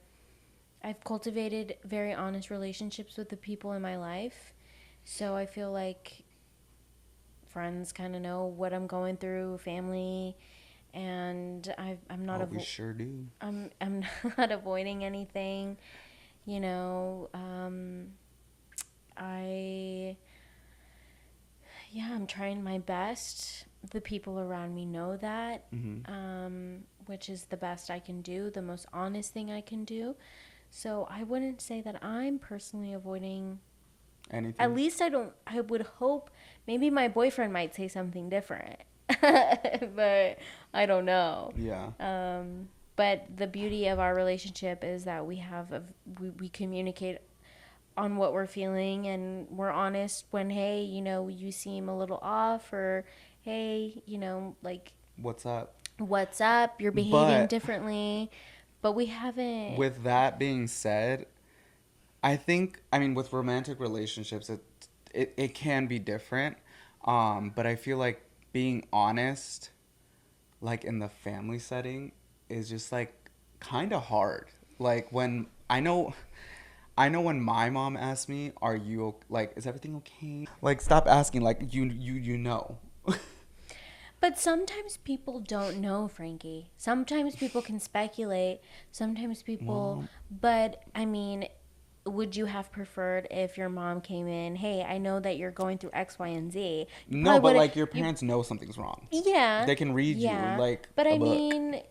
I've cultivated very honest relationships with the people in my life. So I feel like friends kind of know what I'm going through, family, and I'm not. We sure do. I'm not avoiding anything, you know. I'm trying my best. The people around me know that, which is the best I can do, the most honest thing I can do. So I wouldn't say that I'm personally avoiding anything. At least I would hope. Maybe my boyfriend might say something different, but I don't know. Yeah. But the beauty of our relationship is that we communicate on what we're feeling, and we're honest when, hey, you know, you seem a little off, or hey, you know, like, what's up, you're behaving differently. But we haven't. With that being said, I mean, with romantic relationships, it can be different, but I feel like being honest, like in the family setting, is just like kind of hard. Like when I know when my mom asks me, "Are you like? Is everything okay?" Like, stop asking. Like, you know. But sometimes people don't know, Frankie. Sometimes people can speculate. Sometimes people, but I mean, would you have preferred if your mom came in, hey, I know that you're going through X, Y, and Z? No, but like your parents know something's wrong. Yeah. They can read you like but a I book. mean,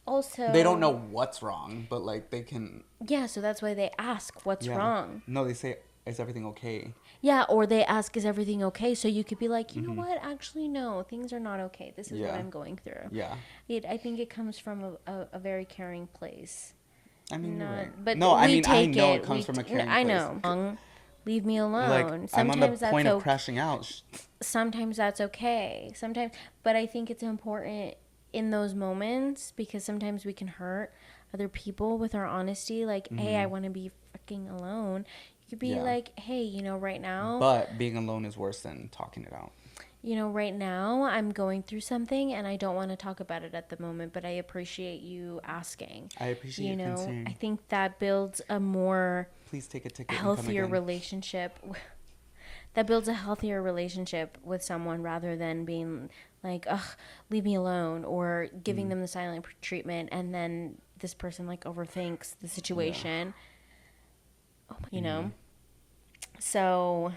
also. They don't know what's wrong, but like they can. Yeah, so that's why they ask what's wrong. No, they say, is everything okay? Yeah, or they ask, is everything okay? So you could be like, you know what? Actually, no, things are not okay. This is what I'm going through. Yeah. I think it comes from a very caring place. I mean, you're right. But no, I mean, I take know it comes from a caring place. I know. Leave me alone. Like, sometimes I'm on the that's point of crashing out. Sometimes that's okay. But I think it's important in those moments, because sometimes we can hurt other people with our honesty. Like, hey, I want to be fucking alone. You could be like, hey, you know, right now. But being alone is worse than talking it out. You know, right now I'm going through something and I don't want to talk about it at the moment, but I appreciate you asking. I appreciate your concern. I think that builds a more Please take a ticket healthier relationship. That builds a healthier relationship with someone, rather than being like, ugh, leave me alone, or giving them the silent treatment, and then this person like overthinks the situation. Yeah. You know? So.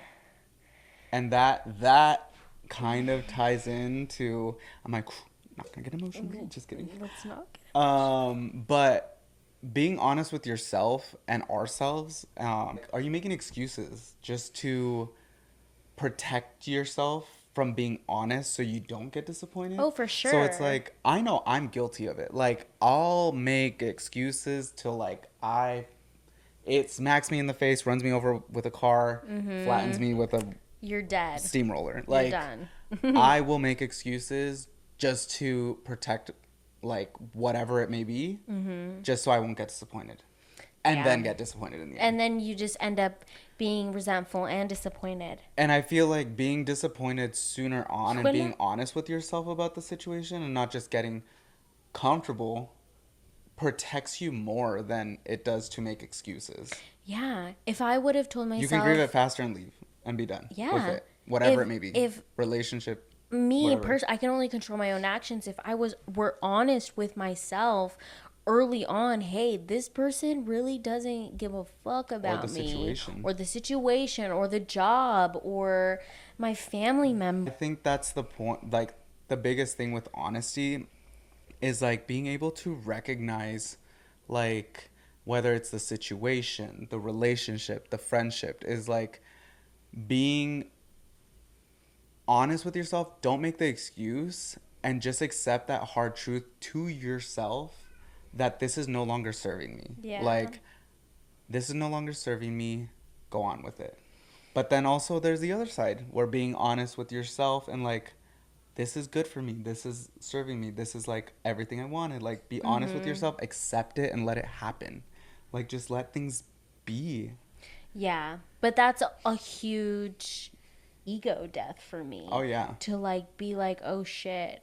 And that kind of ties into, I'm like, not gonna get emotional. Just kidding. Let's not get emotional. But being honest with yourself and ourselves, are you making excuses just to protect yourself from being honest so you don't get disappointed? Oh, for sure. So it's like, I know I'm guilty of it. Like, I'll make excuses till like it smacks me in the face, runs me over with a car, flattens me with a you're dead steamroller. Like, you're done. I will make excuses just to protect, like, whatever it may be, just so I won't get disappointed. And Yeah. then get disappointed in the end. And then you just end up being resentful and disappointed. And I feel like being disappointed sooner on and Sooner? being honest with yourself about the situation and not just getting comfortable protects you more than it does to make excuses. Yeah. If I would have told myself... You can grieve it faster and leave and be done with it. Whatever it may be. If relationship. me, whatever. I can only control my own actions. If I were honest with myself early on, hey, this person really doesn't give a fuck about me. Situation. Or the situation. Or the job. Or my family member. I think that's the point. Like, the biggest thing with honesty is, like, being able to recognize, like, whether it's the situation, the relationship, the friendship, is, like, being honest with yourself. Don't make the excuse and just accept that hard truth to yourself that this is no longer serving me. Yeah. Like, this is no longer serving me. Go on with it. But then also there's the other side where being honest with yourself and, like, this is good for me. This is serving me. This is, like, everything I wanted. Like, be honest with yourself. Accept it and let it happen. Like, just let things be. Yeah. But that's a huge ego death for me. Oh, yeah. To, like, be like, oh, shit.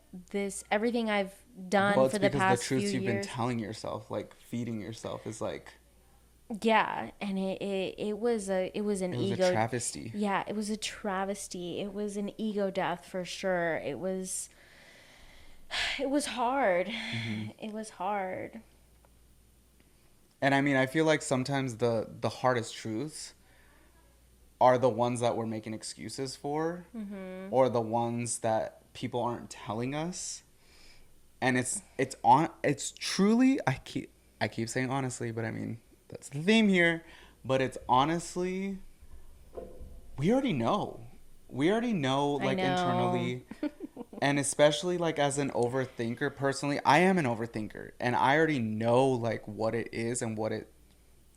Everything I've done Well, it's for the because past the few truths years. you've been telling yourself, like, feeding yourself is, like... Yeah, and it was an It was ego a travesty. Yeah, it was a travesty. It was an ego death for sure. It was hard. Mm-hmm. It was hard. And I mean, I feel like sometimes the hardest truths are the ones that we're making excuses for, or the ones that people aren't telling us. And it's truly, I keep saying honestly, but I mean, that's the theme here. But it's honestly, we already know. We already know, like, know. internally. And especially, like, as an overthinker, personally, I am an overthinker. And I already know, like, what it is and what it,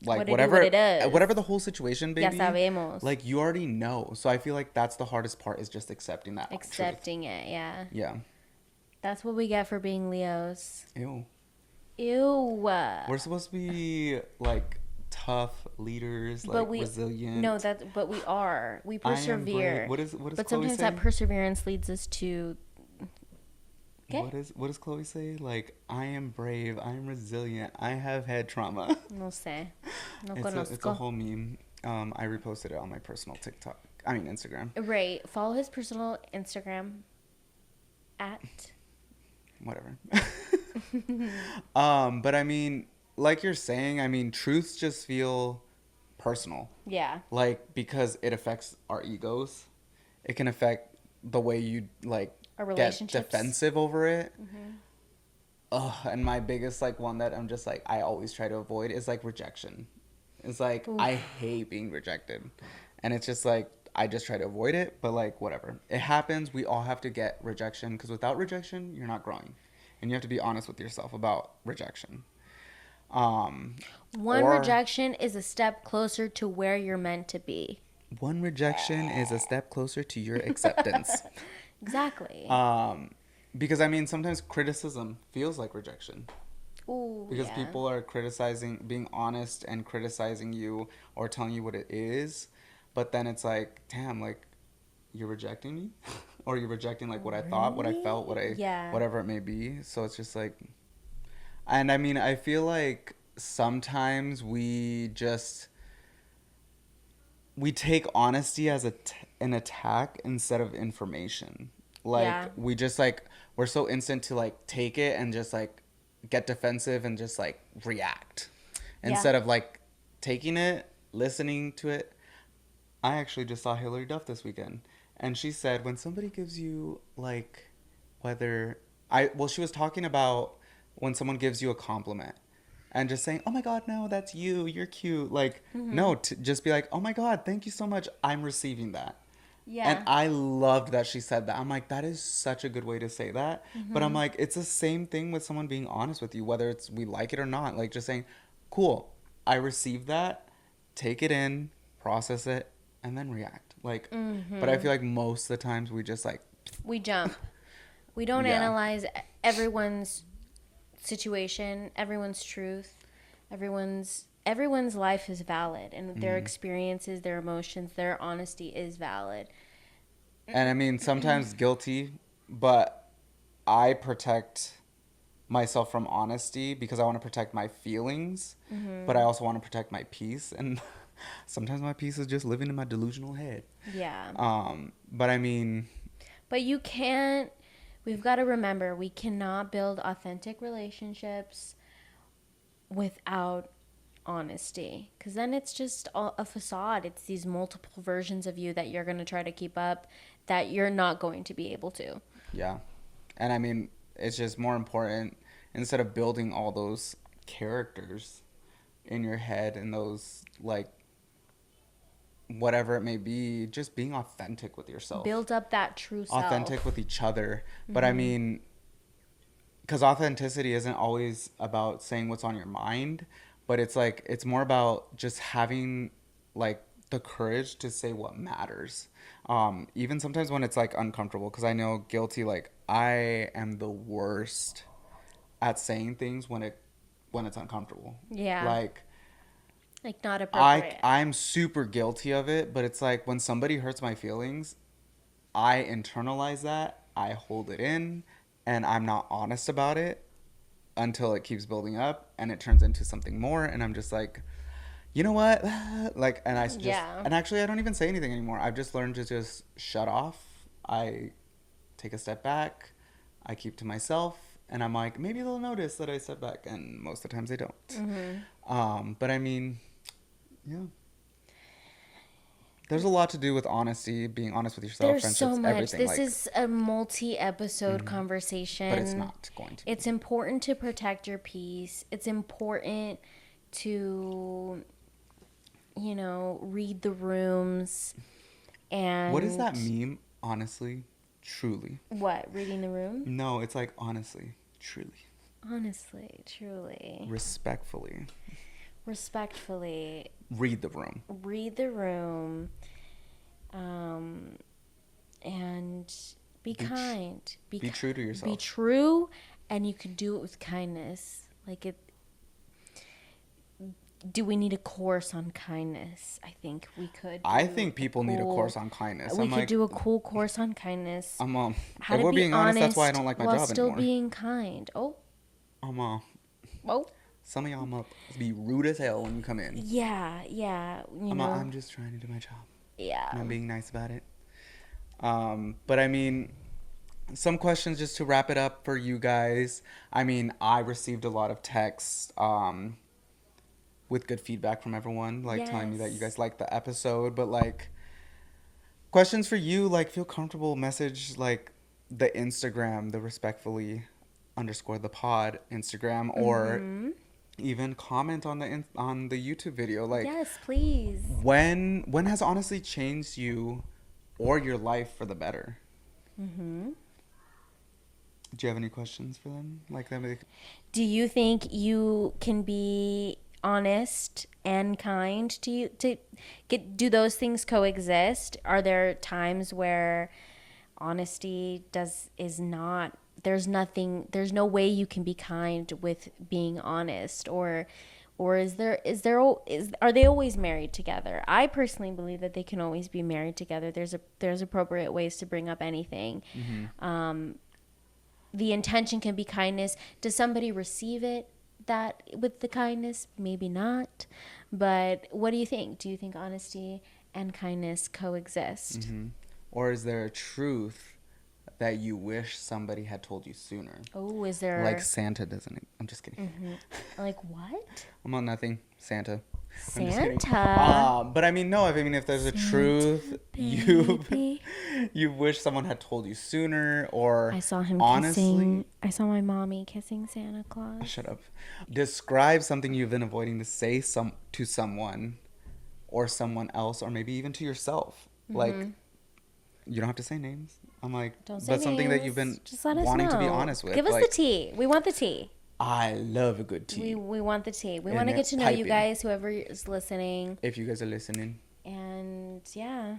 like, whatever it is. whatever the whole situation, baby. Ya sabemos. Like, you already know. So I feel like that's the hardest part, is just accepting that Accepting it, yeah. Yeah. That's what we get for being Leos. Ew. Ew. We're supposed to be, like, tough leaders, like, resilient. No, but we are. We persevere. What is But Chloe sometimes say? that perseverance leads us to... Okay. What does Chloe say? Like, I am brave, I am resilient, I have had trauma. No sé. No It's a conozco. whole meme. I reposted it on my personal Instagram. Right. Follow his personal Instagram at... Whatever. But I mean, like you're saying, I mean, truths just feel personal. Yeah. Like, because it affects our egos. It can affect the way you, like, Our get relationships. defensive over it. And my biggest, like, one that I'm just, like, I always try to avoid is, like, rejection. It's like, Oof. I hate being rejected. And it's just, like, I just try to avoid it, but, like, whatever. It happens. We all have to get rejection, because without rejection, you're not growing. And you have to be honest with yourself about rejection. One rejection is a step closer to where you're meant to be. One rejection is a step closer to your acceptance. Exactly. Because, I mean, sometimes criticism feels like rejection. Ooh, Because yeah. people are being honest and criticizing you or telling you what it is. But then it's like, damn, like, you're rejecting me? Or you're rejecting, like, what I thought, what I felt, whatever it may be. So it's just like, and I mean, I feel like sometimes we take honesty as an attack instead of information. Like, Yeah. we just, like, we're so instant to, like, take it and just, like, get defensive and just, like, react. Instead of, like, taking it, listening to it. I actually just saw Hillary Duff this weekend. And she said, when somebody gives you, like, she was talking about when someone gives you a compliment. And just saying, oh my God, no, that's you. You're cute. Like, no, just be like, oh my God, thank you so much. I'm receiving that. Yeah. And I loved that she said that. I'm like, that is such a good way to say that. But I'm like, it's the same thing with someone being honest with you, whether it's we like it or not. Like, just saying, cool, I received that. Take it in, process it, and then react. Like, but I feel like most of the times we just, like... We jump. We don't Yeah. analyze everyone's situation, everyone's truth, everyone's everyone's life is valid, and their experiences, their emotions, their honesty is valid. And I mean, sometimes guilty, but I protect myself from honesty because I want to protect my feelings, but I also want to protect my peace. And sometimes my peace is just living in my delusional head. Yeah. But I mean, But you can't, we've got to remember, we cannot build authentic relationships without honesty, because then it's just a facade. It's these multiple versions of you that you're going to try to keep up that you're not going to be able to. yeah. And I mean, it's just more important, instead of building all those characters in your head and those, like, whatever it may be, just being authentic with yourself. Build up that true self. Authentic with each other. But I mean, because authenticity isn't always about saying what's on your mind, but it's like, it's more about just having, like, the courage to say what matters. Even sometimes when it's, like, uncomfortable, because I know guilty, like, I am the worst at saying things when it's uncomfortable. Yeah. Like not appropriate. I'm super guilty of it, but it's like when somebody hurts my feelings, I internalize that, I hold it in, and I'm not honest about it until it keeps building up and it turns into something more, and I'm just like, you know what? Like, and I just, and actually I don't even say anything anymore. I've just learned to just shut off. I take a step back, I keep to myself, and I'm like, maybe they'll notice that I step back, and most of the times they don't. But I mean, yeah. There's a lot to do with honesty, being honest with yourself, There's friendships, so much. everything. This like, is a multi-episode conversation. but it's not going to be. It's important to protect your peace. It's important to, read the rooms. And What is that meme? Honestly, truly. What? Reading the room? No, it's like honestly, truly. Honestly, truly. Respectfully. Respectfully. Read the room. Read the room. And be kind. Be true to yourself. Be true, and you can do it with kindness. Do we need a course on kindness? I think we could. I think people need a course on kindness. We could do a cool course on kindness. If we're being honest, that's why I don't like my job anymore. While still being kind. Oh. Some of y'all must be rude as hell when you come in. Yeah. I'm just trying to do my job. Yeah. And I'm being nice about it. But I mean, some questions just to wrap it up for you guys. I mean, I received a lot of texts with good feedback from everyone, like telling me that you guys liked the episode. But like, questions for you, like, feel comfortable, message like the Instagram, the respectfully_the_pod Instagram, or even comment on the YouTube video. Like, yes, please. When has honestly changed you or your life for the better? Do you have any questions for them? Like that? Do you think you can be honest and kind? Do those things coexist? Are there times where honesty is not? There's no way you can be kind with being honest, or are they always married together? I personally believe that they can always be married together. There's appropriate ways to bring up anything. The intention can be kindness. Does somebody receive it that with the kindness? Maybe not. But what do you think? Do you think honesty and kindness coexist? Or is there a truth that you wish somebody had told you sooner? Oh, is there... Like Santa doesn't... I'm just kidding. Like what? I'm on nothing. Santa. Santa. But I mean, no. I mean, if there's a truth you wish someone had told you sooner, or I saw him honestly, kissing. I saw my mommy kissing Santa Claus. Shut up. Describe something you've been avoiding to say to someone, or someone else, or maybe even to yourself. Like, you don't have to say names. I'm like, don't say but something names. that you've been just let us wanting know. To be honest with. Give us the tea. We want the tea. I love a good tea. We want the tea. We want to get to know you guys, whoever is listening. If you guys are listening. And yeah.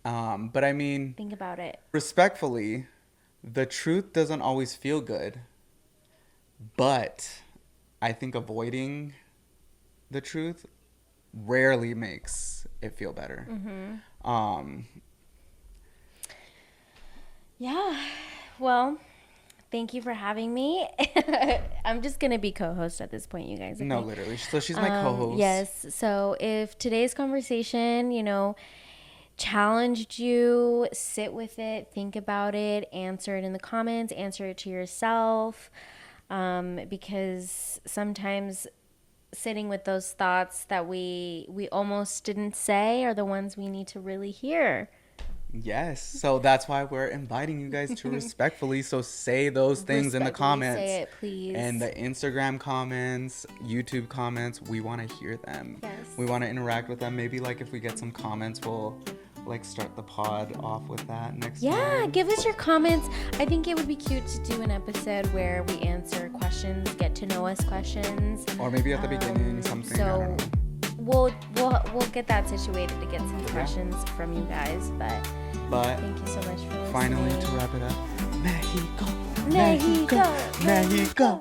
But I mean, think about it. Respectfully, the truth doesn't always feel good. But I think avoiding the truth rarely makes it feel better. Yeah. Well, thank you for having me. I'm just going to be co-host at this point, you guys. Okay? No, literally. So she's my co-host. Yes. So if today's conversation, challenged you, sit with it, think about it, answer it in the comments, answer it to yourself. Because sometimes sitting with those thoughts that we almost didn't say are the ones we need to really hear. Yes, so that's why we're inviting you guys to respectfully. So say those things in the comments. Say it, please. And the Instagram comments, YouTube comments, we want to hear them. Yes. We want to interact with them. Maybe like if we get some comments, we'll like start the pod off with that next time. Yeah, give us your comments. I think it would be cute to do an episode where we answer questions, get to know us questions. Or maybe at the beginning something. So I don't know. We'll get that situated to get some questions from you guys, but thank you so much for listening. Finally, to wrap it up, Mexico, Mexico, Mexico.